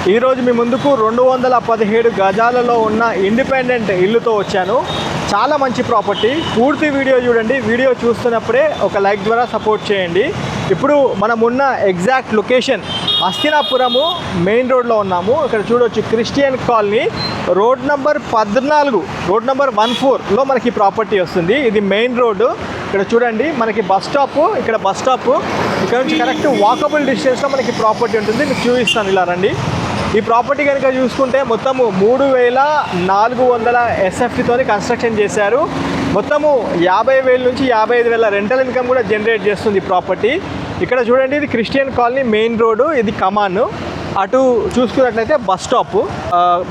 ఈరోజు మీ ముందుకు 217 గజాలలో ఉన్న ఇండిపెండెంట్ ఇల్లుతో వచ్చాను. చాలా మంచి ప్రాపర్టీ. పూర్తి వీడియో చూడండి. వీడియో చూస్తున్నప్పుడే ఒక లైక్ ద్వారా సపోర్ట్ చేయండి. ఇప్పుడు మనం ఉన్న ఎగ్జాక్ట్ లొకేషన్ హస్తినాపురము మెయిన్ రోడ్లో ఉన్నాము. ఇక్కడ చూడవచ్చు Christian colony road number 14 road number 14లో మనకి ప్రాపర్టీ వస్తుంది. ఇది మెయిన్ రోడ్డు. ఇక్కడ చూడండి మనకి బస్ స్టాప్, ఇక్కడ బస్ స్టాప్, ఇక్కడ నుంచి కరెక్ట్ వాకబుల్ డిస్టెన్స్లో మనకి ప్రాపర్టీ ఉంటుంది. మీకు చూపిస్తాను, ఇలా రండి. ఈ ప్రాపర్టీ కనుక చూసుకుంటే మొత్తము 3400 SFTతో కన్స్ట్రక్షన్ చేశారు. మొత్తము 50,000 నుంచి 55,000 రెంటల్ ఇన్కమ్ కూడా జనరేట్ చేస్తుంది ఈ ప్రాపర్టీ. ఇక్కడ చూడండి, ఇది క్రిస్టియన్ కాలనీ మెయిన్ రోడ్డు, ఇది కమాన్. అటు చూసుకున్నట్లయితే బస్ స్టాప్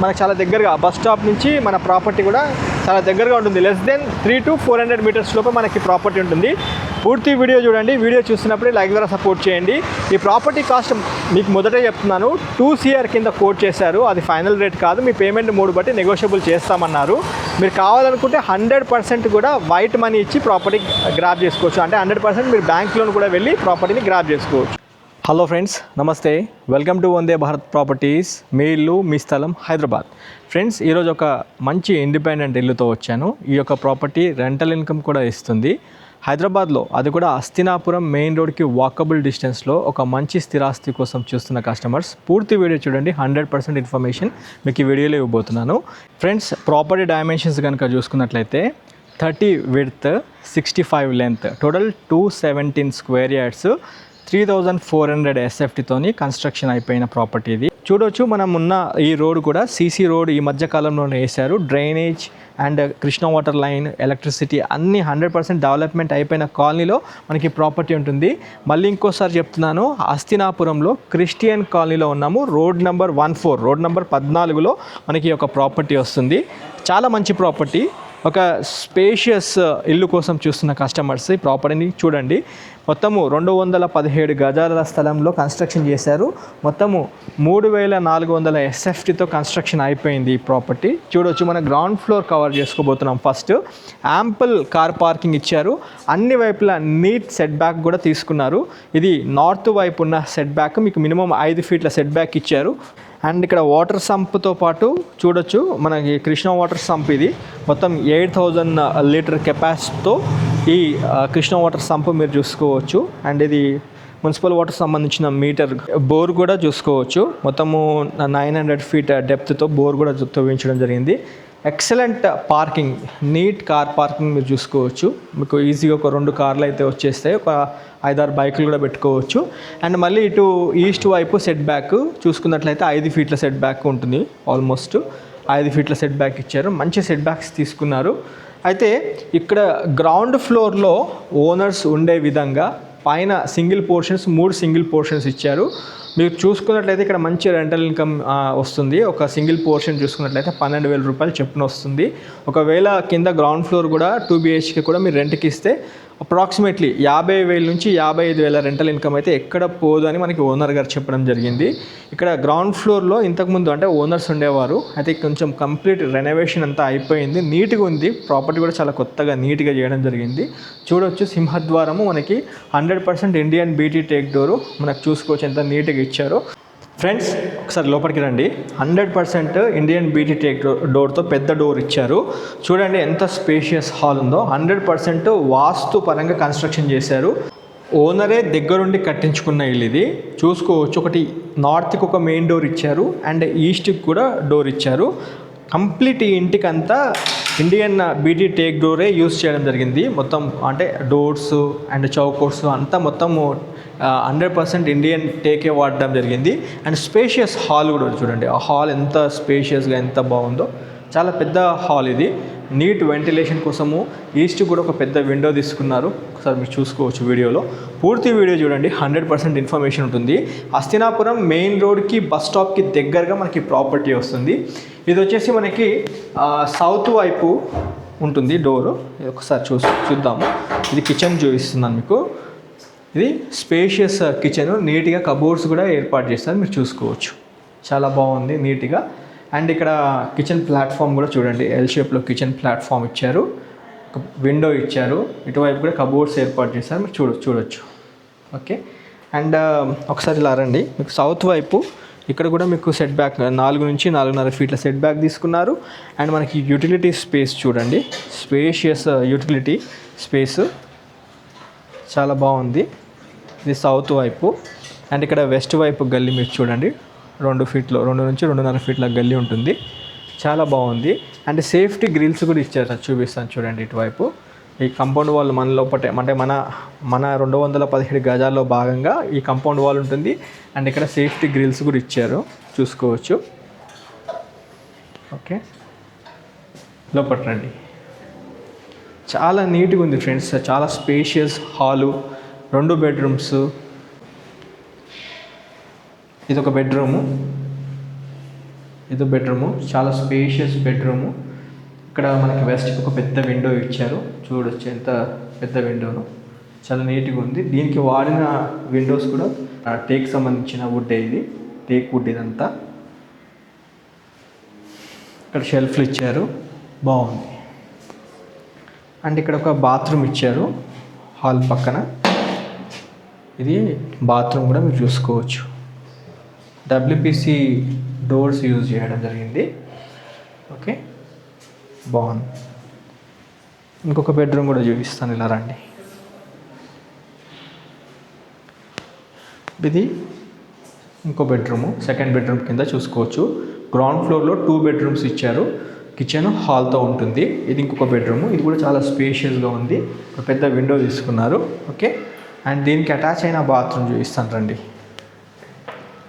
మనకు చాలా దగ్గరగా, బస్ స్టాప్ నుంచి మన ప్రాపర్టీ కూడా చాలా దగ్గరగా ఉంటుంది. లెస్ దెన్ 300 to 400 మీటర్స్ లోపల మనకి ప్రాపర్టీ ఉంటుంది. పూర్తి వీడియో చూడండి. వీడియో చూస్తున్నప్పుడే లైక్ ద్వారా సపోర్ట్ చేయండి. ఈ ప్రాపర్టీ కాస్ట్ మీకు మొదటే చెప్తున్నాను, 2 CR కింద కోట్ చేశారు. అది ఫైనల్ రేట్ కాదు. మీ పేమెంట్ మూడు బట్టి నెగోషియబుల్ చేస్తామన్నారు. మీరు కావాలనుకుంటే 100% కూడా వైట్ మనీ ఇచ్చి ప్రాపర్టీ గ్రాప్ చేసుకోవచ్చు. అంటే 100% మీరు బ్యాంక్ లోన్ కూడా వెళ్ళి ప్రాపర్టీని గ్రాప్ చేసుకోవచ్చు. హలో ఫ్రెండ్స్, నమస్తే. Welcome to Vande Bharat Properties. మీ ఇల్లు మీ స్థలం హైదరాబాద్. ఫ్రెండ్స్, ఈరోజు ఒక మంచి ఇండిపెండెంట్ ఇల్లుతో వచ్చాను. ఈ యొక్క ప్రాపర్టీ రెంటల్ ఇన్కమ్ కూడా ఇస్తుంది హైదరాబాద్లో, అది కూడా హస్తినాపురం మెయిన్ రోడ్కి వాకబుల్ డిస్టెన్స్లో. ఒక మంచి స్థిరాస్తి కోసం చూస్తున్న కస్టమర్స్ పూర్తి వీడియో చూడండి. 100% ఇన్ఫర్మేషన్ మీకు ఈ వీడియోలో ఇవ్వబోతున్నాను. ఫ్రెండ్స్, ప్రాపర్టీ డైమెన్షన్స్ కనుక చూసుకున్నట్లయితే 30 width, 65 length, total 217 square yards, 3400 SFTతోని కన్స్ట్రక్షన్ అయిపోయిన ప్రాపర్టీ ఇది. చూడవచ్చు, మనం ఉన్న ఈ రోడ్ కూడా CC రోడ్ ఈ మధ్య కాలంలోనే వేశారు. Drainage and Krishna water line, electricity అన్నీ 100% డెవలప్మెంట్ అయిపోయిన కాలనీలో మనకి ప్రాపర్టీ ఉంటుంది. మళ్ళీ ఇంకోసారి చెప్తున్నాను, హస్తినాపురంలో క్రిస్టియన్ కాలనీలో ఉన్నాము. రోడ్ నెంబర్ 14, రోడ్ నెంబర్ 14లో మనకి ఒక ప్రాపర్టీ వస్తుంది. చాలా మంచి ప్రాపర్టీ. ఒక స్పేషియస్ ఇల్లు కోసం చూస్తున్న కస్టమర్స్ ఈ ప్రాపర్టీని చూడండి. మొత్తము 217 గజాల స్థలంలో కన్స్ట్రక్షన్ చేశారు. మొత్తము 3400 SFTతో కన్స్ట్రక్షన్ అయిపోయింది ఈ ప్రాపర్టీ. చూడవచ్చు, మన గ్రౌండ్ ఫ్లోర్ కవర్ చేసుకోబోతున్నాం. ఫస్ట్ యాంపుల్ కార్ పార్కింగ్ ఇచ్చారు. అన్ని వైపులా నీట్ సెట్ బ్యాక్ కూడా తీసుకున్నారు. ఇది నార్త్ వైపు ఉన్న సెట్ బ్యాక్, మీకు మినిమం 5 ఫీట్ల సెట్ బ్యాక్ ఇచ్చారు. అండ్ ఇక్కడ వాటర్ సంప్తో పాటు చూడొచ్చు, మనకి కృష్ణా వాటర్ సంప్ ఇది. మొత్తం 8000 లీటర్ కెపాసిటీతో ఈ కృష్ణా వాటర్ సంప్ మీరు చూసుకోవచ్చు. అండ్ ఇది మున్సిపల్ వాటర్ సంబంధించిన మీటర్ బోర్ కూడా చూసుకోవచ్చు. మొత్తము 900 ఫీట్ డెప్త్తో బోర్ కూడా తవ్వించడం జరిగింది. Excellent parking, neat car parking మీరు చూసుకోవచ్చు. మీకు ఈజీగా ఒక 2 కార్లు అయితే వచ్చేస్తాయి, ఒక 5-6 బైకులు కూడా పెట్టుకోవచ్చు. అండ్ మళ్ళీ ఇటు ఈస్ట్ వైపు సెట్ బ్యాక్ చూసుకున్నట్లయితే 5 ఫీట్ల సెట్ బ్యాక్ ఉంటుంది. ఆల్మోస్ట్ 5 ఫీట్ల సెట్ బ్యాక్ ఇచ్చారు. మంచి సెట్ బ్యాక్స్ తీసుకున్నారు. అయితే ఇక్కడ గ్రౌండ్ ఫ్లోర్లో ఓనర్స్ ఉండే విధంగా పైన సింగిల్ పోర్షన్స్, 3 సింగిల్ పోర్షన్స్ ఇచ్చారు. మీరు చూసుకున్నట్లయితే ఇక్కడ మంచి రెంటల్ ఇన్కమ్ వస్తుంది. ఒక సింగిల్ పోర్షన్ చూసుకున్నట్లయితే 12,000 రూపాయలు చెప్పున వస్తుంది. ఒకవేళ కింద గ్రౌండ్ ఫ్లోర్ కూడా 2 BHK కూడా మీరు రెంట్కి ఇస్తే అప్రాక్సిమేట్లీ 50,000 నుంచి 55,000 రెంటల్ ఇన్కమ్ అయితే ఎక్కడ పోదు అని మనకి ఓనర్ గారు చెప్పడం జరిగింది. ఇక్కడ గ్రౌండ్ ఫ్లోర్లో ఇంతకుముందు అంటే ఓనర్స్ ఉండేవారు. అయితే కొంచెం కంప్లీట్ రెనోవేషన్ అంతా అయిపోయింది. నీట్గా ఉంది. ప్రాపర్టీ కూడా చాలా కొత్తగా నీట్గా చేయడం జరిగింది. చూడవచ్చు, సింహద్వారము మనకి 100% ఇండియన్ BT టేక్ డోరు మనకు చూసుకోవచ్చు ఎంత నీట్గా ఇచ్చారో. ఫ్రెండ్స్, ఒకసారి లోపలికి రండి. 100% ఇండియన్ BT టేక్ డోర్తో పెద్ద డోర్ ఇచ్చారు. చూడండి ఎంత స్పేషియస్ హాల్ ఉందో. 100% వాస్తు పరంగా కన్స్ట్రక్షన్ చేశారు. ఓనరే దగ్గరుండి కట్టించుకున్న ఇల్లు ఇది. చూసుకోవచ్చు, ఒకటి నార్త్కి ఒక మెయిన్ డోర్ ఇచ్చారు అండ్ ఈస్ట్కి కూడా డోర్ ఇచ్చారు. కంప్లీట్ ఈ ఇంటికంతా ఇండియన్ BT టేక్ డోరే యూస్ చేయడం జరిగింది. మొత్తం అంటే డోర్స్ అండ్ చౌకోర్స్ అంతా మొత్తము 100% ఇండియన్ టేకే వాడడం జరిగింది. అండ్ స్పేషియస్ హాల్ కూడా చూడండి. ఆ హాల్ ఎంత స్పేషియస్గా ఎంత బాగుందో. చాలా పెద్ద హాల్ ఇది. నీట్ వెంటిలేషన్ కోసము ఈస్ట్ కూడా ఒక పెద్ద విండో తీసుకున్నారు. ఒకసారి మీరు చూసుకోవచ్చు వీడియోలో. పూర్తి వీడియో చూడండి. 100% ఇన్ఫర్మేషన్ ఉంటుంది. హస్తినాపురం మెయిన్ రోడ్కి బస్ స్టాప్కి దగ్గరగా మనకి ప్రాపర్టీ వస్తుంది. ఇది వచ్చేసి మనకి సౌత్ వైపు ఉంటుంది డోరు. ఒకసారి చూద్దాము. ఇది కిచెన్ చూపిస్తున్నాను మీకు. ఇది స్పేషియస్ కిచెన్, నీట్గా కబోర్డ్స్ కూడా ఏర్పాటు చేస్తారు. మీరు చూసుకోవచ్చు, చాలా బాగుంది నీట్గా. అండ్ ఇక్కడ కిచెన్ ప్లాట్ఫామ్ కూడా చూడండి. ఎల్ షేప్లో కిచెన్ ప్లాట్ఫామ్ ఇచ్చారు. ఒక విండో ఇచ్చారు. ఇటువైపు కూడా కబోర్డ్స్ ఏర్పాటు చేశారు. మీరు చూడొచ్చు. ఓకే. అండ్ ఒకసారి ఇలా రండి. మీకు సౌత్ వైపు ఇక్కడ కూడా మీకు సెట్ బ్యాక్ 4 నుంచి 4.5 ఫీట్ల సెట్ బ్యాక్ తీసుకున్నారు. అండ్ మనకి యూటిలిటీ స్పేస్ చూడండి, స్పేషియస్ యూటిలిటీ స్పేస్ చాలా బాగుంది. ఇది సౌత్ వైపు. అండ్ ఇక్కడ వెస్ట్ వైపు గల్లీ మీరు చూడండి, 2 నుంచి 2.5 ఫీట్ల గల్లీ ఉంటుంది, చాలా బాగుంది. అండ్ సేఫ్టీ గ్రిల్స్ కూడా ఇచ్చారు, చూపిస్తాను చూడండి. ఇటువైపు ఈ కంపౌండ్ వాల్ మన లోపటే అంటే మన 217 గజాల్లో భాగంగా ఈ కంపౌండ్ వాల్ ఉంటుంది. అండ్ ఇక్కడ సేఫ్టీ గ్రిల్స్ కూడా ఇచ్చారు, చూసుకోవచ్చు. ఓకే, లోపట రండి. చాలా నీట్గా ఉంది ఫ్రెండ్స్, చాలా స్పేషియస్ హాలు, 2 బెడ్రూమ్స్. ఇదొక బెడ్రూము, చాలా స్పేషియస్ బెడ్రూము. ఇక్కడ మనకి వెస్ట్కి ఒక పెద్ద విండో ఇచ్చారు, చూడొచ్చు ఎంత పెద్ద విండోను, చాలా నీట్గా ఉంది. దీనికి వాడిన విండోస్ కూడా టేక్ సంబంధించిన వుడ్, ఇది టేక్ వుడ్ ఇదంతా. ఇక్కడ షెల్ఫ్లు ఇచ్చారు, బాగుంది. అండ్ ఇక్కడ ఒక బాత్రూమ్ ఇచ్చారు హాల్ పక్కన, ఇది బాత్రూమ్ కూడా మీరు చూసుకోవచ్చు. WPC డోర్స్ యూజ్ చేయడం జరిగింది. ఓకే, బాగుంది. ఇంకొక బెడ్రూమ్ కూడా చూపిస్తాను, ఇలా రండి. ఇది ఇంకో బెడ్రూము, సెకండ్ బెడ్రూమ్ కింద చూసుకోవచ్చు. గ్రౌండ్ ఫ్లోర్లో 2 బెడ్రూమ్స్ ఇచ్చారు, కిచెన్ హాల్తో ఉంటుంది. ఇది ఇంకొక బెడ్రూము, ఇది కూడా చాలా స్పేషియస్గా ఉంది, ఒక పెద్ద విండో తీసుకున్నారు. ఓకే, అండ్ దీనికి అటాచ్ అయిన బాత్రూమ్ చూపిస్తాను రండి.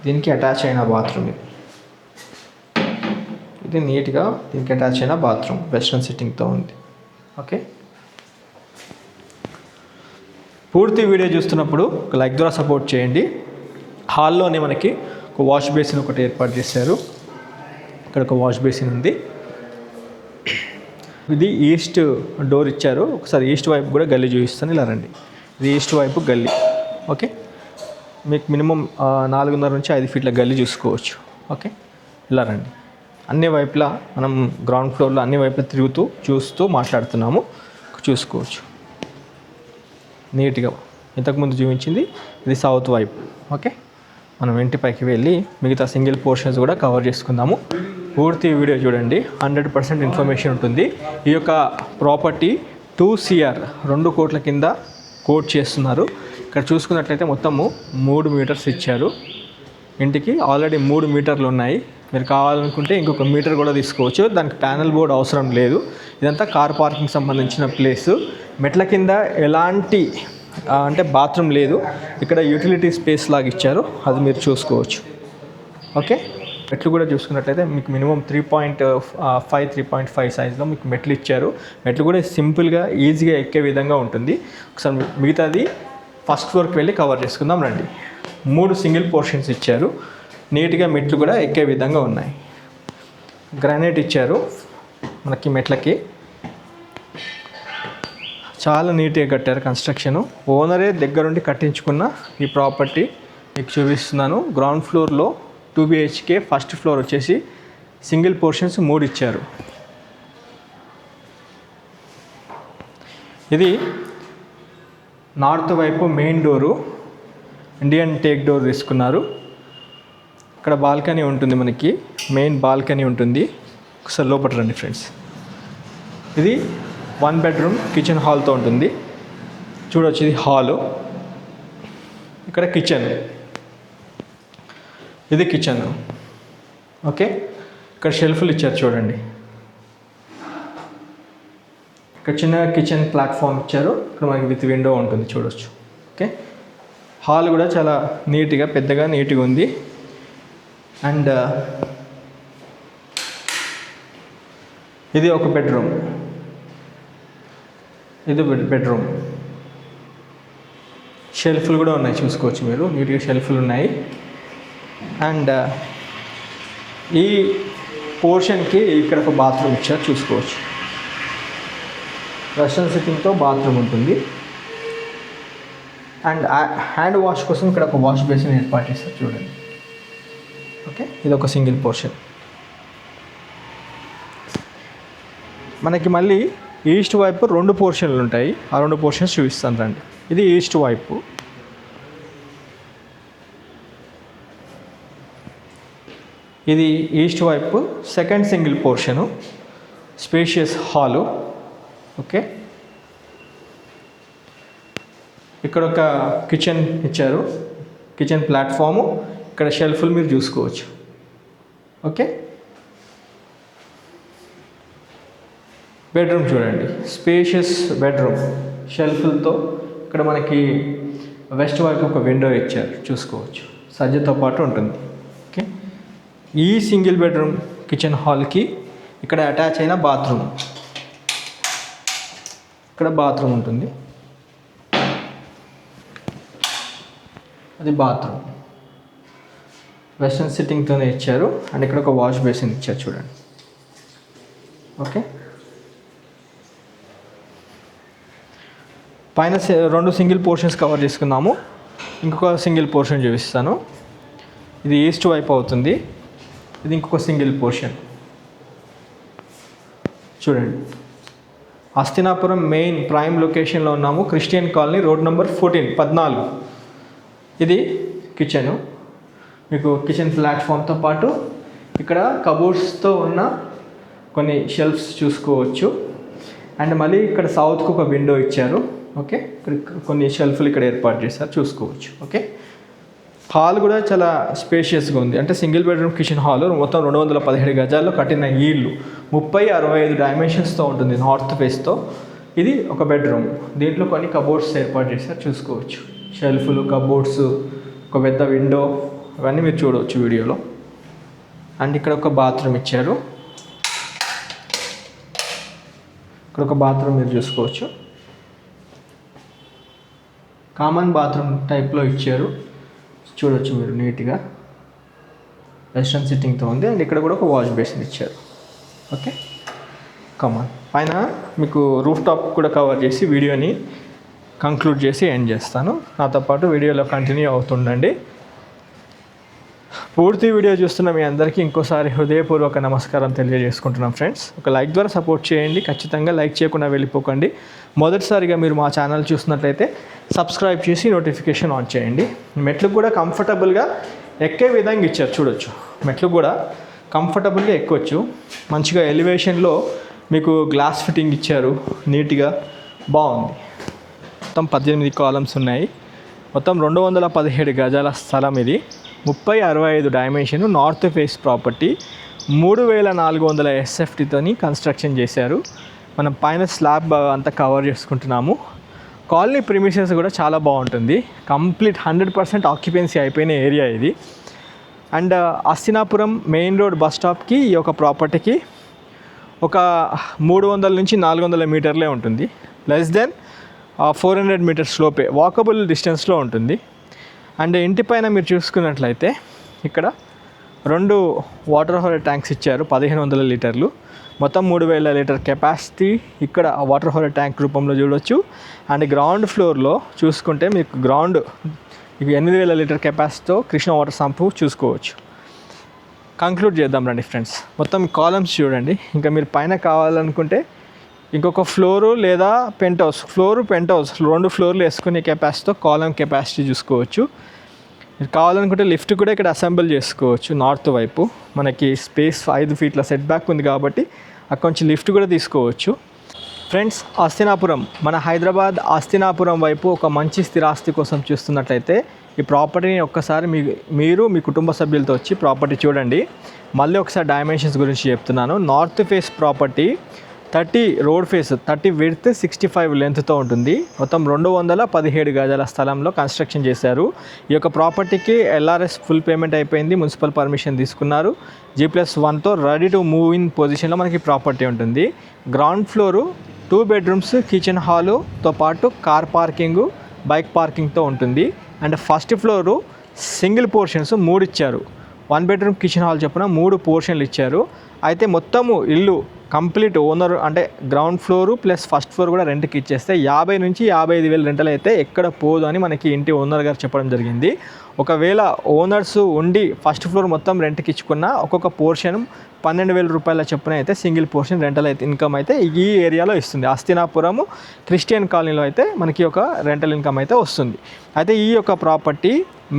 దీనికి అటాచ్ అయిన బాత్రూమ్ ఇది నీట్గా దీనికి అటాచ్ అయిన బాత్రూమ్, వెస్ట్రన్ సిట్టింగ్తో ఉంది. ఓకే, పూర్తి వీడియో చూస్తున్నప్పుడు ఒక లైక్ ద్వారా సపోర్ట్ చేయండి. హాల్లోనే మనకి ఒక వాష్ బేసిన్ ఒకటి ఏర్పాటు చేశారు, ఇక్కడ ఒక వాష్ బేసిన్ ఉంది. ఇది ఈస్ట్ డోర్ ఇచ్చారు, ఒకసారి ఈస్ట్ వైపు కూడా గల్లీ చూపిస్తాను, ఇలా రండి. ఇది ఈస్ట్ వైపు గల్లీ. ఓకే, మీకు మినిమం 4.5 నుంచి 5 ఫీట్ల గల్లీ చూసుకోవచ్చు. ఓకే, ఇలా రండి. అన్ని వైపులా మనం గ్రౌండ్ ఫ్లోర్లో అన్ని వైపులా చూస్తూ మాట్లాడుతున్నాము, చూసుకోవచ్చు నీట్గా. ఇంతకుముందు చూపించింది ఇది సౌత్ వైపు. ఓకే, మనం ఇంటిపైకి వెళ్ళి మిగతా సింగిల్ పోర్షన్స్ కూడా కవర్ చేసుకుందాము. పూర్తి వీడియో చూడండి, 100% ఇన్ఫర్మేషన్ ఉంటుంది. ఈ యొక్క ప్రాపర్టీ 2 CR 2 కోట్ల కింద కోట్ చేస్తున్నారు. ఇక్కడ చూసుకున్నట్లయితే మొత్తము 3 మీటర్స్ ఇచ్చారు. ఇంటికి ఆల్రెడీ 3 మీటర్లు ఉన్నాయి. మీరు కావాలనుకుంటే ఇంకొక మీటర్ కూడా తీసుకోవచ్చు, దానికి ప్యానల్ బోర్డ్ అవసరం లేదు. ఇదంతా కార్ పార్కింగ్ సంబంధించిన ప్లేసు. మెట్ల కింద ఎలాంటి అంటే బాత్రూమ్ లేదు, ఇక్కడ యూటిలిటీ స్పేస్ లాగా ఇచ్చారు, అది మీరు చూసుకోవచ్చు. ఓకే, మెట్లు కూడా చూసుకున్నట్లయితే మీకు మినిమం 3.5 సైజ్లో మీకు మెట్లు ఇచ్చారు. మెట్లు కూడా సింపుల్గా ఈజీగా ఎక్కే విధంగా ఉంటుంది. ఒకసారి మిగతాది ఫస్ట్ ఫ్లోర్కి వెళ్ళి కవర్ చేసుకుందాం రండి. 3 సింగిల్ పోర్షన్స్ ఇచ్చారు, నీట్గా మెట్లు కూడా ఎక్కే విధంగా ఉన్నాయి. గ్రానైట్ ఇచ్చారు మనకి మెట్లకి, చాలా నీట్గా కట్టారు కన్స్ట్రక్షను. ఓనరే దగ్గరుండి కట్టించుకున్న ఈ ప్రాపర్టీ మీకు చూపిస్తున్నాను. గ్రౌండ్ ఫ్లోర్లో 2 BHK, ఫస్ట్ ఫ్లోర్ వచ్చేసి సింగిల్ పోర్షన్స్ 3 ఇచ్చారు. ఇది నార్త్ వైపు main door, Indian teak door తీసుకున్నారు. ఇక్కడ బాల్కనీ ఉంటుంది, మనకి మెయిన్ బాల్కనీ ఉంటుంది. ఒకసారి లోపల రండి ఫ్రెండ్స్. ఇది 1 బెడ్రూమ్ కిచెన్ హాల్తో ఉంటుంది, చూడవచ్చు. ఇది హాలు, ఇక్కడ కిచెన్, ఇది కిచెన్. ఓకే, ఇక్కడ షెల్ఫ్లు ఇచ్చారు చూడండి. ఇక్కడ చిన్న కిచెన్ ప్లాట్ఫామ్ ఇచ్చారు, ఇక్కడ మనకి విత్ విండో ఉంటుంది, చూడవచ్చు. ఓకే, హాల్ కూడా చాలా నీట్గా పెద్దగా నీట్గా ఉంది. అండ్ ఇది ఒక బెడ్రూమ్, ఇది బెడ్రూమ్. షెల్ఫ్లు కూడా ఉన్నాయి, చూసుకోవచ్చు మీరు, నీట్గా షెల్ఫ్లు ఉన్నాయి. అండ్ ఈ పోర్షన్కి ఇక్కడ ఒక బాత్రూమ్ ఇచ్చారు, చూసుకోవచ్చు. వెస్ట్రన్ సిట్టింగ్తో బాత్రూమ్ ఉంటుంది. అండ్ హ్యాండ్ వాష్ కోసం ఇక్కడ ఒక వాష్ బేసిన్ ఏర్పాటు చేస్తారు, చూడండి. ఓకే, ఇది ఒక సింగిల్ పోర్షన్. మనకి మళ్ళీ ఈస్ట్ వైపు 2 పోర్షన్లు ఉంటాయి, ఆ 2 పోర్షన్స్ చూపిస్తాను రండి. ఇది ఈస్ట్ వైపు, ఇది ఈస్ట్ వైపు second single portion, spacious hall. Okay, ఇక్కడ ఒక కిచెన్ ఇచ్చారు, కిచెన్ ప్లాట్ఫాము, ఇక్కడ షెల్ఫ్లు మీరు చూసుకోవచ్చు. ఓకే, బెడ్రూమ్ చూడండి, స్పేషియస్ బెడ్రూమ్ షెల్ఫ్లతో. ఇక్కడ మనకి వెస్ట్ వైపు ఒక విండో ఇచ్చారు, చూసుకోవచ్చు, సజ్జతో పాటు ఉంటుంది. ఓకే, ఈ సింగిల్ బెడ్రూమ్ కిచెన్ హాల్కి ఇక్కడ అటాచ్ అయిన బాత్రూమ్, ఇక్కడ బాత్రూమ్ ఉంటుంది, అది బాత్రూమ్ వెస్టర్న్ సిట్టింగ్తోనే ఇచ్చారు. అండ్ ఇక్కడ ఒక వాష్ బేసిన్ ఇచ్చారు చూడండి. ఓకే, పైన 2 సింగిల్ పోర్షన్స్ కవర్ చేసుకున్నాము. ఇంకొక సింగిల్ పోర్షన్ చూపిస్తాను. ఇది ఈస్ట్ వైపు అవుతుంది, ఇది ఇంకొక సింగిల్ పోర్షన్ చూడండి. హస్తినాపురం మెయిన్ ప్రైమ్ లొకేషన్లో ఉన్నాము, క్రిస్టియన్ కాలనీ, రోడ్ నెంబర్ 14. ఇది కిచెను, మీకు కిచెన్ ప్లాట్ఫామ్తో పాటు ఇక్కడ కబోర్డ్స్తో ఉన్న కొన్ని షెల్ఫ్స్ చూసుకోవచ్చు. అండ్ మళ్ళీ ఇక్కడ సౌత్కి ఒక విండో ఇచ్చారు. ఓకే, ఇక్కడ కొన్ని షెల్ఫ్లు ఇక్కడ ఏర్పాటు చేశారు, చూసుకోవచ్చు. ఓకే, హాల్ కూడా చాలా స్పేషియస్గా ఉంది. అంటే సింగిల్ బెడ్రూమ్ కిచెన్ హాల్ మొత్తం 217 గజాల్లో కట్టిన ఈ ఇల్లు 30-65 డైమెన్షన్స్తో ఉంటుంది, నార్త్ ఫేస్తో. ఇది ఒక బెడ్రూమ్, దీంట్లో కొన్ని కబోర్డ్స్ ఏర్పాటు చేశారు, చూసుకోవచ్చు. షెల్ఫ్లు, కబోర్డ్స్, ఒక పెద్ద విండో, అవన్నీ మీరు చూడవచ్చు వీడియోలో. అండ్ ఇక్కడ ఒక బాత్రూమ్ ఇచ్చారు, ఇక్కడ ఒక బాత్రూమ్ మీరు చూసుకోవచ్చు, కామన్ బాత్రూమ్ టైప్లో ఇచ్చారు, చూడవచ్చు మీరు నీట్గా, వెస్టర్న్ సిట్టింగ్తో ఉంది. అండ్ ఇక్కడ కూడా ఒక వాష్ బేసిన్ ఇచ్చారు. Okay, common. పైన మీకు రూఫ్ టాప్ కూడా కవర్ చేసి వీడియోని కంక్లూడ్ చేసి ఎండ్ చేస్తాను. నాతో పాటు వీడియోలో కంటిన్యూ అవుతుండండి. పూర్తి వీడియో చూస్తున్న మీ అందరికీ ఇంకోసారి హృదయపూర్వక నమస్కారం తెలియజేసుకుంటున్నాం ఫ్రెండ్స్. ఒక లైక్ ద్వారా సపోర్ట్ చేయండి, ఖచ్చితంగా లైక్ చేయకుండా వెళ్ళిపోకండి. మొదటిసారిగా మీరు మా ఛానల్ చూసినట్లయితే సబ్స్క్రైబ్ చేసి నోటిఫికేషన్ ఆన్ చేయండి. మెట్లు కూడా కంఫర్టబుల్గా ఎక్కే విధంగా ఇచ్చారు, చూడొచ్చు. మెట్లు కూడా కంఫర్టబుల్గా ఎక్కొచ్చు, మంచిగా ఎలివేషన్లో మీకు గ్లాస్ ఫిట్టింగ్ ఇచ్చారు, నీట్గా బాగుంది. మొత్తం 18 కాలమ్స్ ఉన్నాయి. మొత్తం 217 గజాల స్థలం ఇది, 30-65 డైమెన్షన్, నార్త్ ఫేస్ ప్రాపర్టీ, 3400 SFTతోని కన్స్ట్రక్షన్ చేశారు. మనం పైన స్లాబ్ అంతా కవర్ చేసుకుంటున్నాము. కాలనీ ప్రిమిసెస్ కూడా చాలా బాగుంటుంది, కంప్లీట్ 100% ఆక్యుపెన్సీ అయిపోయిన ఏరియా ఇది. And Hastinapuram main road bus స్టాప్కి ఈ యొక్క ప్రాపర్టీకి ఒక 300 నుంచి 400 మీటర్లే ఉంటుంది, లెస్ దెన్ 400 మీటర్స్ లోపే వాకబుల్ డిస్టెన్స్లో ఉంటుంది. అండ్ ఇంటి పైన మీరు చూసుకున్నట్లయితే ఇక్కడ 2 వాటర్ హోలర్ ట్యాంక్స్ ఇచ్చారు, 1500 లీటర్లు, మొత్తం 3000 లీటర్ కెపాసిటీ ఇక్కడ వాటర్ హోలర్ ట్యాంక్ రూపంలో చూడవచ్చు. అండ్ గ్రౌండ్ ఫ్లోర్లో చూసుకుంటే మీకు గ్రౌండ్ 8000 లీటర్ కెపాసిటీతో కృష్ణ వాటర్ సంపు చూసుకోవచ్చు. కంక్లూడ్ చేద్దాం రండి ఫ్రెండ్స్. మొత్తం కాలమ్స్ చూడండి. ఇంకా మీరు పైన కావాలనుకుంటే ఇంకొక ఫ్లోరు లేదా పెంట్ హౌస్, పెంట్ హౌస్ 2 ఫ్లోర్లు వేసుకునే కెపాసిటీతో కాలమ్ కెపాసిటీ చూసుకోవచ్చు. మీరు కావాలనుకుంటే లిఫ్ట్ కూడా ఇక్కడ అసెంబుల్ చేసుకోవచ్చు. నార్త్ వైపు మనకి స్పేస్ 5 ఫీట్ల సెట్ బ్యాక్ ఉంది కాబట్టి అక్కడ నుంచి లిఫ్ట్ కూడా తీసుకోవచ్చు. ఫ్రెండ్స్, హస్తినాపురం, మన హైదరాబాద్ హస్తినాపురం వైపు ఒక మంచి స్థిరాస్తి కోసం చూస్తున్నట్లయితే ఈ ప్రాపర్టీని ఒక్కసారి మీరు మీ కుటుంబ సభ్యులతో వచ్చి ప్రాపర్టీ చూడండి. మళ్ళీ ఒకసారి డైమెన్షన్స్ గురించి చెప్తున్నాను. North face property 30 road face, 30 width, 65 లెంత్తో ఉంటుంది. మొత్తం 217 గజాల స్థలంలో కన్స్ట్రక్షన్ చేశారు. ఈ యొక్క ప్రాపర్టీకి LRS ఫుల్ పేమెంట్ అయిపోయింది, మున్సిపల్ పర్మిషన్ తీసుకున్నారు. G+1తో రెడీ టు మూవ్ ఇన్ పొజిషన్లో మనకి ప్రాపర్టీ ఉంటుంది. గ్రౌండ్ ఫ్లోరు 2 బెడ్రూమ్స్, కిచెన్ హాలుతో పాటు కార్ పార్కింగు, బైక్ పార్కింగ్తో ఉంటుంది. And first floor single portions 3 ఇచ్చారు, 1 బెడ్రూమ్ కిచెన్ హాల్ చొప్పున 3 పోర్షన్లు ఇచ్చారు. అయితే మొత్తము ఇల్లు కంప్లీట్ ఓనర్ అంటే ground floor plus first floor కూడా రెంట్కి ఇచ్చేస్తే 50 నుంచి 55 వేలు రెంటలు అయితే ఎక్కడ పోదు అని మనకి ఇంటి ఓనర్ గారు చెప్పడం జరిగింది. ఒకవేళ ఓనర్స్ ఉండి ఫస్ట్ ఫ్లోర్ మొత్తం రెంట్కి ఇచ్చుకున్న ఒక్కొక్క పోర్షన్ 12,000 రూపాయల చొప్పున అయితే సింగిల్ పోర్షన్ రెంటల్ అయితే ఇన్కమ్ అయితే ఈ ఏరియాలో ఇస్తుంది. హస్తినాపురము క్రిస్టియన్ కాలనీలో అయితే మనకి ఒక రెంటల్ ఇన్కమ్ అయితే వస్తుంది. అయితే ఈ యొక్క ప్రాపర్టీ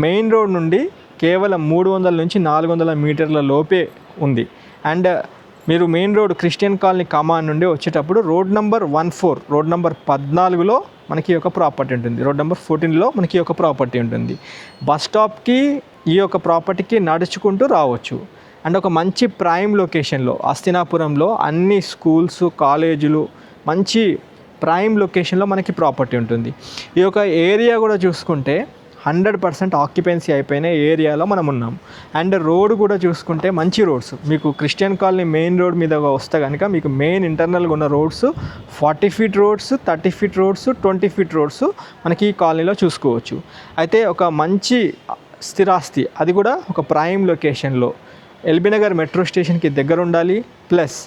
మెయిన్ రోడ్ నుండి కేవలం 300 నుంచి 400 మీటర్ల లోపే ఉంది. అండ్ మీరు మెయిన్ రోడ్ క్రిస్టియన్ కాలనీ కమాన్ నుండి వచ్చేటప్పుడు రోడ్ నెంబర్ 14, రోడ్ నెంబర్ 14లో మనకి ఒక ప్రాపర్టీ ఉంటుంది. రోడ్ నెంబర్ 14లో మనకి ఒక ప్రాపర్టీ ఉంటుంది. బస్ స్టాప్కి ఈ యొక్క ప్రాపర్టీకి నడుచుకుంటూ రావచ్చు. అండ్ ఒక మంచి ప్రైమ్ లొకేషన్లో హస్తినాపురంలో అన్ని స్కూల్స్, కాలేజీలు మంచి ప్రైమ్ లొకేషన్లో మనకి ప్రాపర్టీ ఉంటుంది. ఈ యొక్క ఏరియా కూడా చూసుకుంటే 100% ఆక్యుపెన్సీ అయిపోయిన ఏరియాలో మనం ఉన్నాం. అండ్ రోడ్ కూడా చూసుకుంటే మంచి రోడ్స్, మీకు క్రిస్టియన్ కాలనీ మెయిన్ రోడ్ మీద వస్తే కనుక మీకు మెయిన్ ఇంటర్నల్గా ఉన్న roads 40 feet roads, 30 feet roads, 20 feet roads మనకి ఈ కాలనీలో చూసుకోవచ్చు. అయితే ఒక మంచి స్థిరాస్తి, అది కూడా ఒక ప్రైమ్ లొకేషన్లో ఎల్బీ నగర్ మెట్రో స్టేషన్కి దగ్గర ఉండాలి. ప్లస్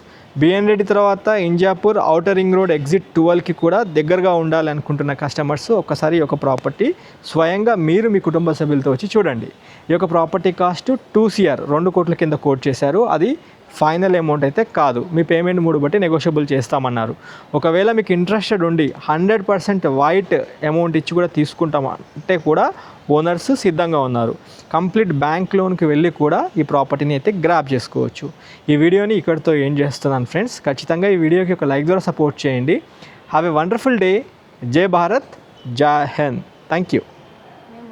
బిఎన్ రెడ్డి తర్వాత Injapur outer ring road exit 12కి కూడా దగ్గరగా ఉండాలి అనుకుంటున్న కస్టమర్స్ ఒక్కసారి ఈ యొక్క ప్రాపర్టీ స్వయంగా మీరు మీ కుటుంబ సభ్యులతో వచ్చి చూడండి. ఈ యొక్క ప్రాపర్టీ కాస్ట్ 2 CR 2 కోట్ల కింద కోట్ చేశారు. అది ఫైనల్ అమౌంట్ అయితే కాదు, మీ పేమెంట్ మూడు బట్టి నెగోషియబుల్ చేస్తామన్నారు. ఒకవేళ మీకు ఇంట్రెస్టెడ్ ఉండి 100% వైట్ అమౌంట్ ఇచ్చి కూడా తీసుకుంటామంటే కూడా ఓనర్స్ సిద్ధంగా ఉన్నారు. కంప్లీట్ బ్యాంక్ లోన్కి వెళ్ళి కూడా ఈ ప్రాపర్టీని అయితే గ్రాబ్ చేసుకోవచ్చు. ఈ వీడియోని ఇక్కడితో ఏం చేస్తున్నాను ఫ్రెండ్స్. ఖచ్చితంగా ఈ వీడియోకి ఒక లైక్ ద్వారా సపోర్ట్ చేయండి. Have a wonderful day. జై భారత్, జై హింద్. Thank you.